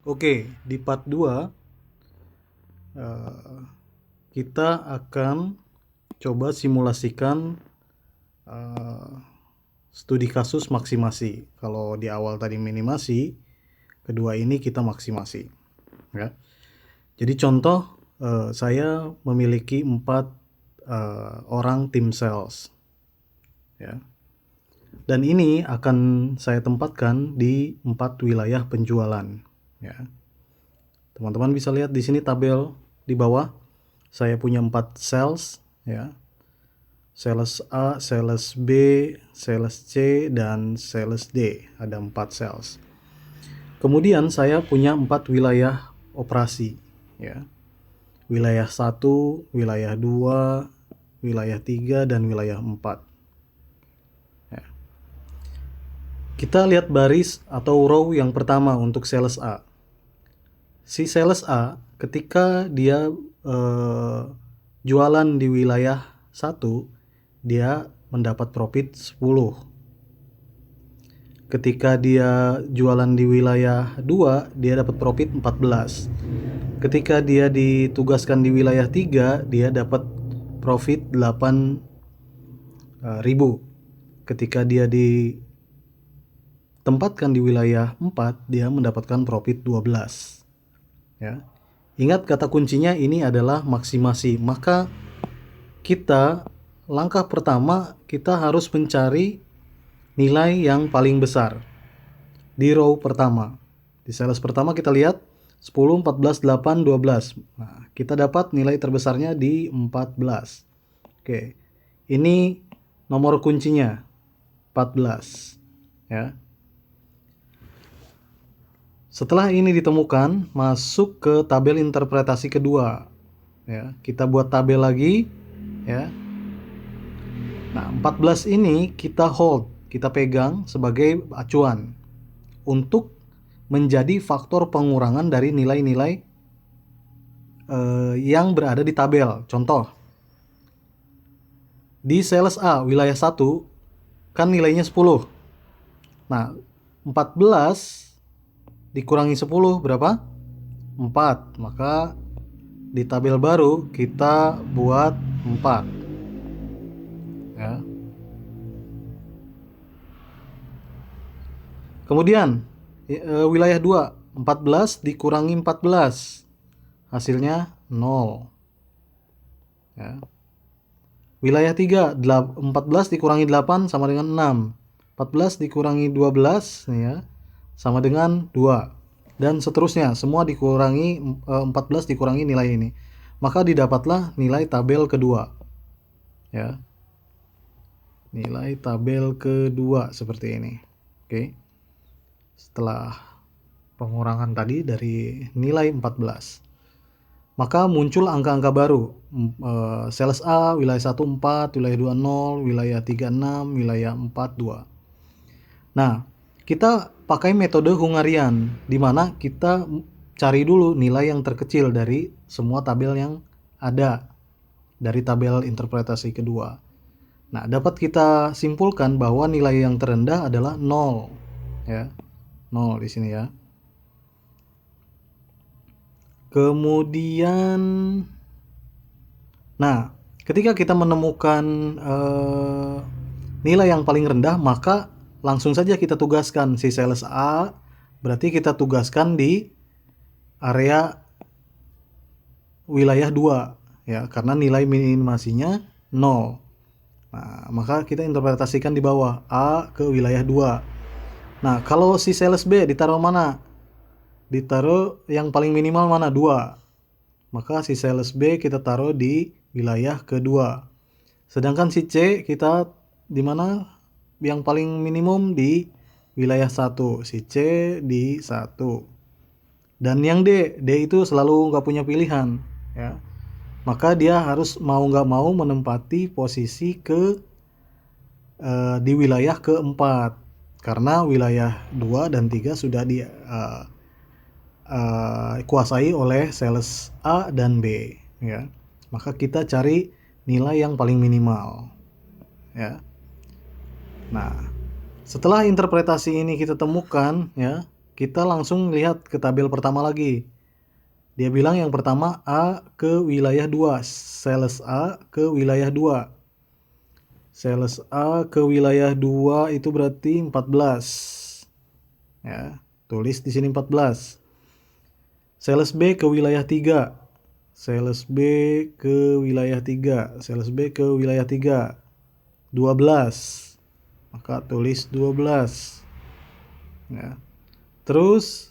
Oke, di part 2 kita akan coba simulasikan eh, studi kasus maksimasi. Kalau di awal tadi minimasi, kedua ini kita maksimasi. Ya. Jadi contoh, saya memiliki 4 orang tim sales. Ya. Dan ini akan saya tempatkan di 4 wilayah penjualan. Ya. Teman-teman bisa lihat di sini tabel di bawah. Saya punya 4 sales, ya. Sales A, sales B, sales C, dan sales D. Ada 4 sales. Kemudian saya punya 4 wilayah operasi, ya. Wilayah 1, wilayah 2, wilayah 3, dan wilayah 4. Ya. Kita lihat baris atau row yang pertama untuk sales A. Si sales A ketika dia jualan di wilayah 1, dia mendapat profit 10. Ketika dia jualan di wilayah 2, dia dapat profit 14. Ketika dia ditugaskan di wilayah 3, dia dapat profit 8.000. Ketika dia ditempatkan di wilayah 4, dia mendapatkan profit 12. Ya. Ingat kata kuncinya ini adalah maksimasi. Maka kita langkah pertama kita harus mencari nilai yang paling besar di row pertama. Di sales pertama kita lihat 10, 14, 8, 12. Nah, kita dapat nilai terbesarnya di 14. Oke. Ini nomor kuncinya 14, ya. Setelah ini ditemukan, masuk ke tabel interpretasi kedua. Ya, kita buat tabel lagi, ya. Nah, 14 ini kita hold, kita pegang sebagai acuan untuk menjadi faktor pengurangan dari nilai-nilai yang berada di tabel. Contoh, di sales A wilayah 1 kan nilainya 10. Nah, 14 dikurangi 10 berapa? 4. Maka di tabel baru kita buat 4. Ya. Kemudian wilayah 2, 14 dikurangi 14. Hasilnya 0. Ya. Wilayah 3, 14 dikurangi 8 sama dengan 6. 14 dikurangi 12 ya, sama dengan 2. Dan seterusnya, semua dikurangi 14 dikurangi nilai ini. Maka didapatlah nilai tabel kedua. Ya. Nilai tabel kedua seperti ini. Oke. Setelah pengurangan tadi dari nilai 14. Maka muncul angka-angka baru. Sales A wilayah 1 4, wilayah 2 0, wilayah 3 6, wilayah 4 2. Nah, kita pakai metode Hungarian di mana kita cari dulu nilai yang terkecil dari semua tabel yang ada dari tabel interpretasi kedua. Nah, dapat kita simpulkan bahwa nilai yang terendah adalah 0, ya. 0 di sini ya. Kemudian, nah, ketika kita menemukan nilai yang paling rendah, maka langsung saja kita tugaskan si sales A, berarti kita tugaskan di area wilayah 2, ya, karena nilai minimasinya 0. Nah, maka kita interpretasikan di bawah A ke wilayah 2. Nah, kalau si sales B ditaruh mana? Ditaruh yang paling minimal mana? 2. Maka si sales B kita taruh di wilayah kedua. Sedangkan si C kita di mana? Yang paling minimum di wilayah 1. Si C di 1. Dan yang D itu selalu nggak punya pilihan, ya. Maka dia harus mau nggak mau menempati posisi di wilayah keempat. Karena wilayah 2 dan 3 sudah dikuasai oleh sales A dan B, ya. Maka kita cari nilai yang paling minimal, ya. Nah, setelah interpretasi ini kita temukan, ya, kita langsung lihat ke tabel pertama lagi. Dia bilang yang pertama A ke wilayah 2, sales A ke wilayah 2. Sales A ke wilayah 2 itu berarti 14. Ya, tulis di sini 14. Sales B ke wilayah 3. Sales B ke wilayah 3. Sales B ke wilayah 3. 12. Maka tulis 12. Ya. Terus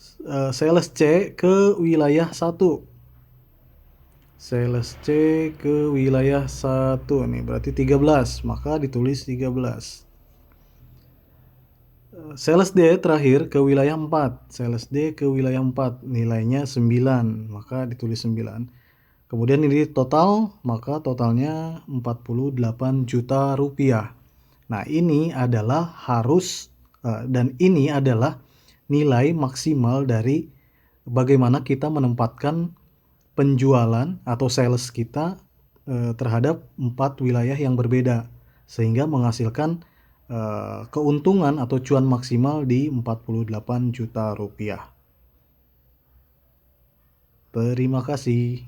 sales C ke wilayah 1. Sales C ke wilayah 1 nih berarti 13, maka ditulis 13. Sales D terakhir ke wilayah 4. Sales D ke wilayah 4 nilainya 9, maka ditulis 9. Kemudian ini total, maka totalnya 48 juta rupiah. Nah, ini adalah dan ini adalah nilai maksimal dari bagaimana kita menempatkan penjualan atau sales kita terhadap 4 wilayah yang berbeda, sehingga menghasilkan keuntungan atau cuan maksimal di 48 juta rupiah. Terima kasih.